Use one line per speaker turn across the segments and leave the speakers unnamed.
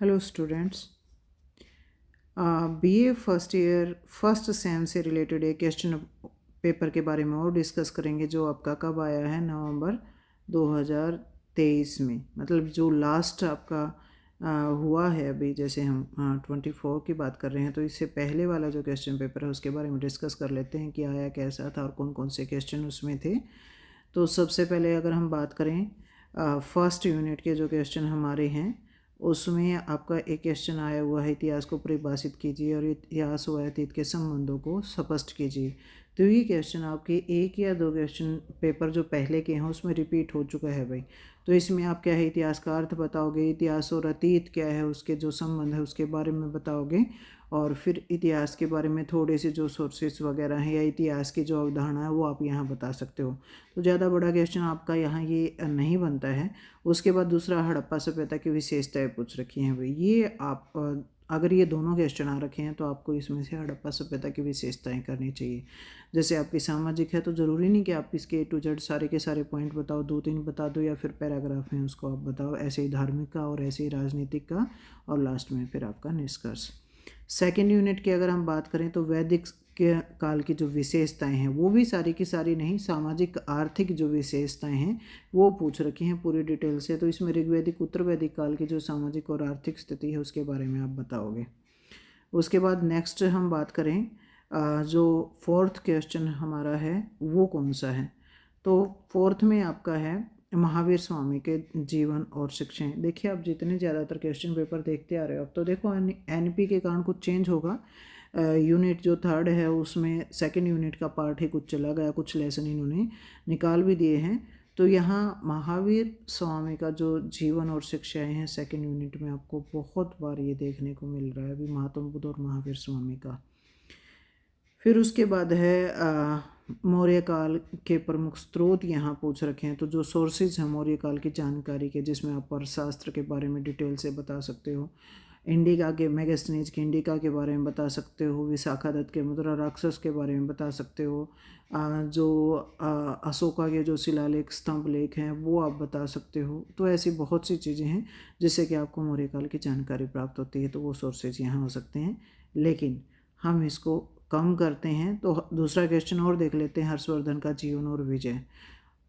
Hello students. BA first year first sem से related एक question paper के बारे में और डिस्कस करेंगे जो आपका कब आया है नवंबर 2023 में। मतलब जो लास्ट आपका हुआ है अभी, जैसे हम 24 की बात कर रहे हैं, तो इससे पहले वाला जो क्वेश्चन पेपर है उसके बारे में डिस्कस कर लेते हैं कि आया कैसा था और कौन कौन से क्वेश्चन उसमें थे। तो सबसे पहले अगर हम बात करें फर्स्ट यूनिट के जो क्वेश्चन हमारे हैं, उसमें आपका एक क्वेश्चन आया हुआ है, इतिहास को परिभाषित कीजिए और इतिहास व अतीत के संबंधों को स्पष्ट कीजिए। तो ये क्वेश्चन आपके एक या दो क्वेश्चन पेपर जो पहले के हैं उसमें रिपीट हो चुका है भाई। तो इसमें आप क्या है, इतिहास का अर्थ बताओगे, इतिहास और अतीत क्या है उसके जो संबंध है उसके बारे में बताओगे, और फिर इतिहास के बारे में थोड़े से जो सोर्सेस वगैरह हैं या इतिहास की जो अवधारणा है वो आप यहाँ बता सकते हो। तो ज़्यादा बड़ा क्वेश्चन आपका यहाँ ये नहीं बनता है। उसके बाद दूसरा, हड़प्पा सभ्यता की विशेषताएं पूछ रखी हैं भाई। ये आप अगर ये दोनों क्वेश्चन आ रखे हैं तो आपको इसमें से हड़प्पा सभ्यता की विशेषताएं करनी चाहिए। जैसे आपकी सामाजिक है तो ज़रूरी नहीं कि आप इसके A to Z सारे के सारे पॉइंट बताओ, दो तीन बता दो या फिर पैराग्राफ हैं उसको आप बताओ। ऐसे ही धार्मिक का और ऐसे ही राजनीतिक का, और लास्ट में फिर आपका निष्कर्ष। सेकेंड यूनिट की अगर हम बात करें तो वैदिक के काल की जो विशेषताएं हैं वो भी सारी की सारी नहीं, सामाजिक आर्थिक जो विशेषताएं हैं वो पूछ रखी हैं पूरी डिटेल से। तो इसमें ऋग्वैदिक उत्तर वैदिक काल की जो सामाजिक और आर्थिक स्थिति है उसके बारे में आप बताओगे। उसके बाद नेक्स्ट हम बात करें, जो फोर्थ क्वेश्चन हमारा है वो कौन सा है। तो फोर्थ में आपका है महावीर स्वामी के जीवन और शिक्षाएं। देखिए, आप जितने ज़्यादातर क्वेश्चन पेपर देखते आ रहे हो, अब तो देखो एनपी के कारण कुछ चेंज होगा। यूनिट जो थर्ड है उसमें सेकंड यूनिट का पार्ट ही कुछ चला गया, कुछ लेसन इन्होंने निकाल भी दिए हैं। तो यहाँ महावीर स्वामी का जो जीवन और शिक्षाएं हैं सेकंड यूनिट में आपको बहुत बार ये देखने को मिल रहा है अभी, महात्मा बुद्ध और महावीर स्वामी का। फिर उसके बाद है मौर्य काल के प्रमुख स्रोत यहाँ पूछ रखे हैं। तो जो सोर्सेज हैं मौर्य काल की जानकारी के, जिसमें आप अर्थशास्त्र के बारे में डिटेल से बता सकते हो, इंडिका के मैगस्थनीज के इंडिका के बारे में बता सकते हो, विशाखा दत्त के मुद्रा राक्षस के बारे में बता सकते हो, जो अशोका के जो शिलालेख स्तंभ लेख हैं वो आप बता सकते हो। तो ऐसी बहुत सी चीज़ें हैं जिससे कि आपको मौर्य काल की जानकारी प्राप्त होती है, तो वो सोर्सेज यहाँ हो सकते हैं। लेकिन हम इसको कम करते हैं तो दूसरा क्वेश्चन और देख लेते हैं, हर्षवर्धन का जीवन और विजय।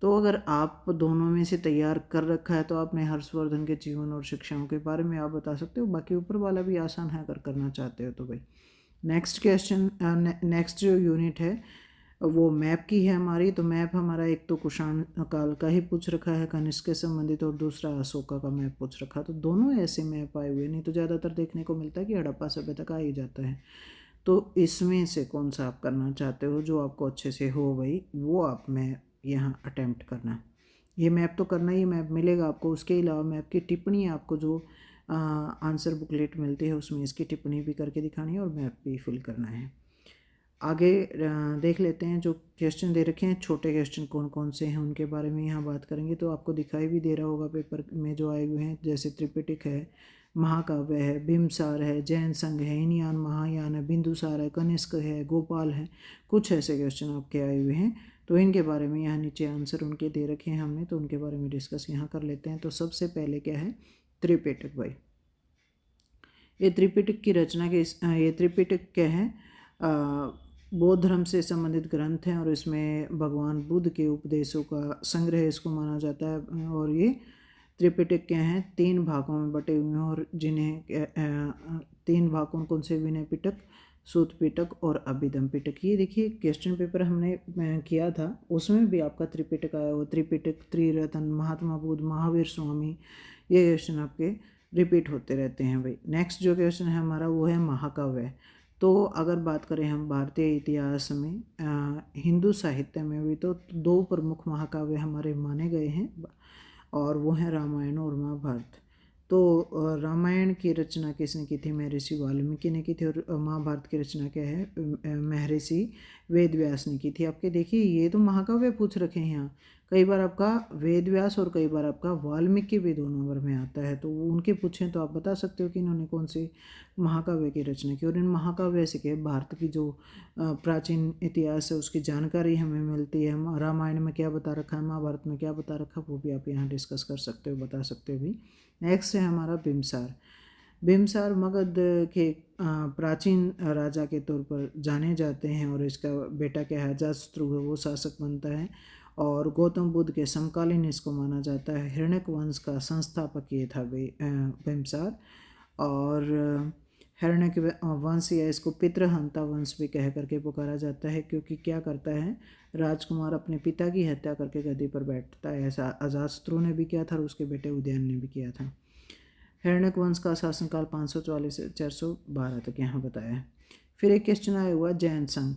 तो अगर आप दोनों में से तैयार कर रखा है तो आपने हर्षवर्धन के जीवन और शिक्षाओं के बारे में आप बता सकते हो। बाकी ऊपर वाला भी आसान है अगर करना चाहते हो तो भाई। नेक्स्ट क्वेश्चन, नेक्स्ट जो यूनिट है वो मैप की है हमारी। तो मैप हमारा एक तो कुषाण काल का ही पूछ रखा है, कनिष्क के संबंधित, और दूसरा अशोका का मैप पूछ रखा। तो दोनों ऐसे मैप आए हुए, नहीं तो ज़्यादातर देखने को मिलता है कि हड़प्पा सभ्यता का आ ही जाता है। तो इसमें से कौन सा आप करना चाहते हो जो आपको अच्छे से हो भाई, वो आप मैप यहाँ अटेम्प्ट करना। ये मैप तो करना ही, मैप मिलेगा आपको। उसके अलावा मैप की टिप्पणी आपको जो आंसर बुकलेट मिलती है उसमें इसकी टिप्पणी भी करके दिखानी है और मैप भी फिल करना है। आगे देख लेते हैं जो क्वेश्चन दे रखे हैं, छोटे क्वेश्चन कौन कौन से हैं उनके बारे में यहाँ बात करेंगे। तो आपको दिखाई भी दे रहा होगा पेपर में जो आए हुए हैं, जैसे त्रिपिटक है, महाकाव्य है, बिम्बसार है, जैन संघ है, हीनयान महायान है, बिंदुसार है, कनिष्क है, गोपाल है। कुछ ऐसे क्वेश्चन आपके आए हुए हैं, तो इनके बारे में यहाँ नीचे आंसर उनके दे रखे हैं हमने, तो उनके बारे में डिस्कस यहाँ कर लेते हैं। तो सबसे पहले क्या है, त्रिपिटक भाई। ये त्रिपिटक की रचना के ये त्रिपिटक क्या है, बौद्ध धर्म से संबंधित ग्रंथ हैं और इसमें भगवान बुद्ध के उपदेशों का संग्रह इसको माना जाता है। और ये त्रिपिटक क्या हैं, 3 भागों में बटे हुए हैं, और जिन्हें 3 भाग कौन कौन से, विनय पिटक, सूत पिटक और अभिधम पिटक। ये देखिए क्वेश्चन पेपर हमने किया था उसमें भी आपका त्रिपिटक आया हुआ, त्रिपिटक, त्रिरत्न, महात्मा बुद्ध, महावीर स्वामी, ये क्वेश्चन आपके रिपीट होते रहते हैं भाई। नेक्स्ट जो क्वेश्चन है हमारा वो है महाकाव्य। तो अगर बात करें हम भारतीय इतिहास में, हिंदू साहित्य में भी तो 2 प्रमुख महाकाव्य हमारे माने गए हैं, और वो हैं रामायण और महाभारत। तो रामायण की रचना किसने की थी, महर्षि वाल्मीकि ने की थी, और महाभारत की रचना क्या है, महर्षि वेद व्यास ने की थी। आपके देखिए ये तो महाकाव्य पूछ रखे हैं यहाँ, कई बार आपका वेद व्यास और कई बार आपका वाल्मीकि भी 2 नंबर में आता है। तो वो उनके पूछें तो आप बता सकते हो कि इन्होंने कौन से महाकाव्य की रचना की। और इन महाकाव्य से क्या, भारत की जो प्राचीन इतिहास है उसकी जानकारी हमें मिलती है। रामायण में क्या बता रखा है, महाभारत में क्या बता रखा है, वो भी आप यहाँ डिस्कस कर सकते हो, बता सकते हो भी। नेक्स्ट है हमारा बिम्बसार। बिम्बसार मगध के प्राचीन राजा के तौर पर जाने जाते हैं और इसका बेटा क्या है अजातशत्रु है वो शासक बनता है और गौतम बुद्ध के समकालीन इसको माना जाता है। हिरण्यक वंश का संस्थापक ये था बिम्बसार। और हिरण्यक वंश या इसको पितृहंता वंश भी कह करके पुकारा जाता है क्योंकि क्या करता है राजकुमार अपने पिता की हत्या करके गद्दी पर बैठता है। ऐसा अजातशत्रु ने भी किया था और उसके बेटे उदयन ने भी किया था। हिरण्यक वंश का शासनकाल 544 से 412 तक यहाँ बताया है। फिर एक क्वेश्चन आया हुआ जैन संघ।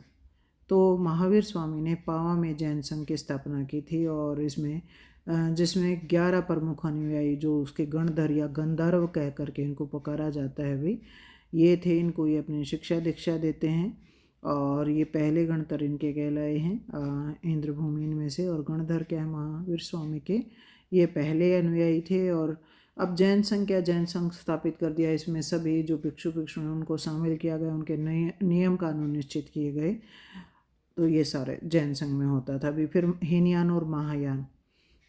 तो महावीर स्वामी ने पावा में जैन संघ की स्थापना की थी और इसमें जिसमें 11 प्रमुख अनुयायी जो उसके गणधर या गंधर्व कह करके इनको पुकारा जाता है भाई, ये थे। इनको ये अपनी शिक्षा दीक्षा देते हैं और ये पहले गणधर इनके कहलाए हैं इंद्रभूमि में से। और गणधर क्या है महावीर स्वामी के ये पहले अनुयायी थे। और अब जैन संघ क्या जैन संघ स्थापित कर दिया, इसमें सभी जो भिक्षु हैं उनको शामिल किया गया, उनके नए नियम कानून निश्चित किए गए। तो ये सारे जैन संघ में होता था। अभी फिर हीनयान और महायान।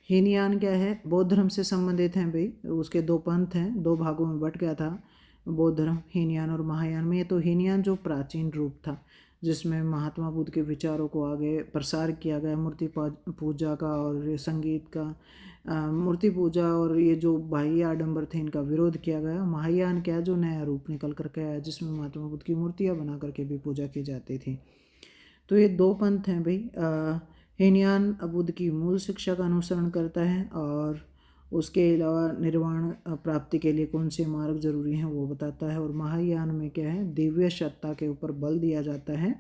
हीनयान क्या है बौद्ध धर्म से संबंधित हैं भाई, उसके दो पंथ हैं, दो भागों में बट गया था बौद्ध धर्म हीनयान और महायान में। तो हीनयान जो प्राचीन रूप था जिसमें महात्मा बुद्ध के विचारों को आगे प्रसार किया गया, मूर्ति पूजा का और संगीत का मूर्ति पूजा और ये जो बाह्य आडंबर थे इनका विरोध किया गया। महायान क्या जो नया रूप निकल करके आया जिसमें महात्मा बुद्ध की मूर्तियाँ बना करके भी पूजा की जाती थी। तो ये दो पंथ हैं भाई। हीनयान बुद्ध की मूल शिक्षा का अनुसरण करता है और उसके अलावा निर्वाण प्राप्ति के लिए कौन से मार्ग जरूरी हैं वो बताता है। और महायान में क्या है दिव्य सत्ता के ऊपर बल दिया जाता है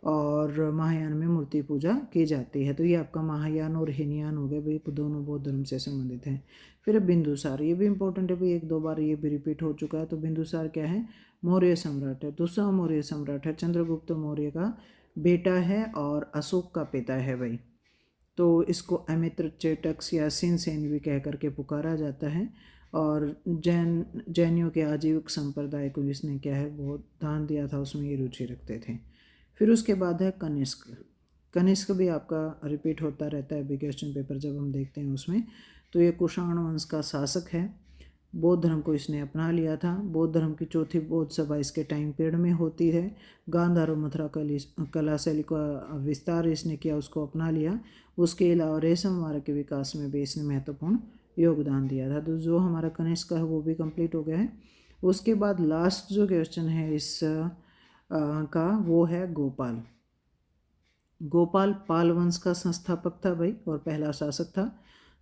और महायान में मूर्ति पूजा की जाती है। तो ये आपका महायान और हीनयान हो गए भाई, दोनों बौद्ध धर्म से संबंधित हैं। फिर बिंदुसार, ये भी इंपॉर्टेंट है भाई, एक दो बार ये भी रिपीट हो चुका है। तो बिंदुसार क्या है मौर्य सम्राट है, दूसरा मौर्य सम्राट है, चंद्रगुप्त मौर्य का बेटा है और अशोक का पिता है भाई। तो इसको अमित्र चेटक्स या सिनसेन भी कह करके पुकारा जाता है। और जैनियों के आजीविक संप्रदाय को इसने क्या है बहुत दान दिया था, उसमें ये रुचि रखते थे। फिर उसके बाद है कनिष्क। कनिष्क भी आपका रिपीट होता रहता है अभी क्वेश्चन पेपर जब हम देखते हैं उसमें। तो ये कुषाण वंश का शासक है, बौद्ध धर्म को इसने अपना लिया था। बौद्ध धर्म की चौथी बौद्ध सभा इसके टाइम पीरियड में होती है। गांधार और मथुरा कला शैली का विस्तार इसने किया, उसको अपना लिया। उसके अलावा रेशम मार्ग के विकास में भी इसने महत्वपूर्ण योगदान दिया था। तो जो हमारा कनिष्क का है वो भी कंप्लीट हो गया है। उसके बाद लास्ट जो क्वेश्चन है इस का वो है गोपाल। गोपाल पाल वंश का संस्थापक था भाई और पहला शासक था।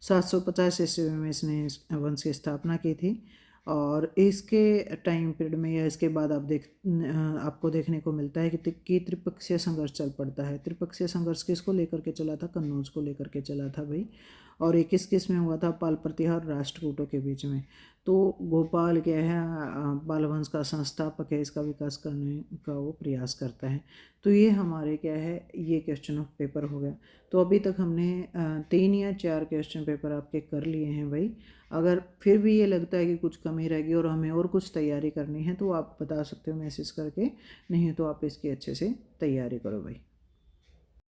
750 ईस्वी में इसने वंश की स्थापना की थी। और इसके टाइम पीरियड में या इसके बाद आपको देखने को मिलता है कि त्रिपक्षीय संघर्ष चल पड़ता है। त्रिपक्षीय संघर्ष किसको लेकर के चला था, कन्नौज को लेकर के चला था भाई। और ये किस में हुआ था, पाल प्रतिहार राष्ट्रकूटों के बीच में। तो गोपाल क्या है पाल वंश का संस्थापक है, इसका विकास करने का वो प्रयास करता है। तो ये हमारे क्या है ये क्वेश्चन ऑफ पेपर हो गया। तो अभी तक हमने 3 या 4 क्वेश्चन पेपर आपके कर लिए हैं भाई। अगर फिर भी ये लगता है कि कुछ कमी रहेगी और हमें और कुछ तैयारी करनी है तो आप बता सकते हो मैसेज करके, नहीं तो आप इसकी अच्छे से तैयारी करो भाई।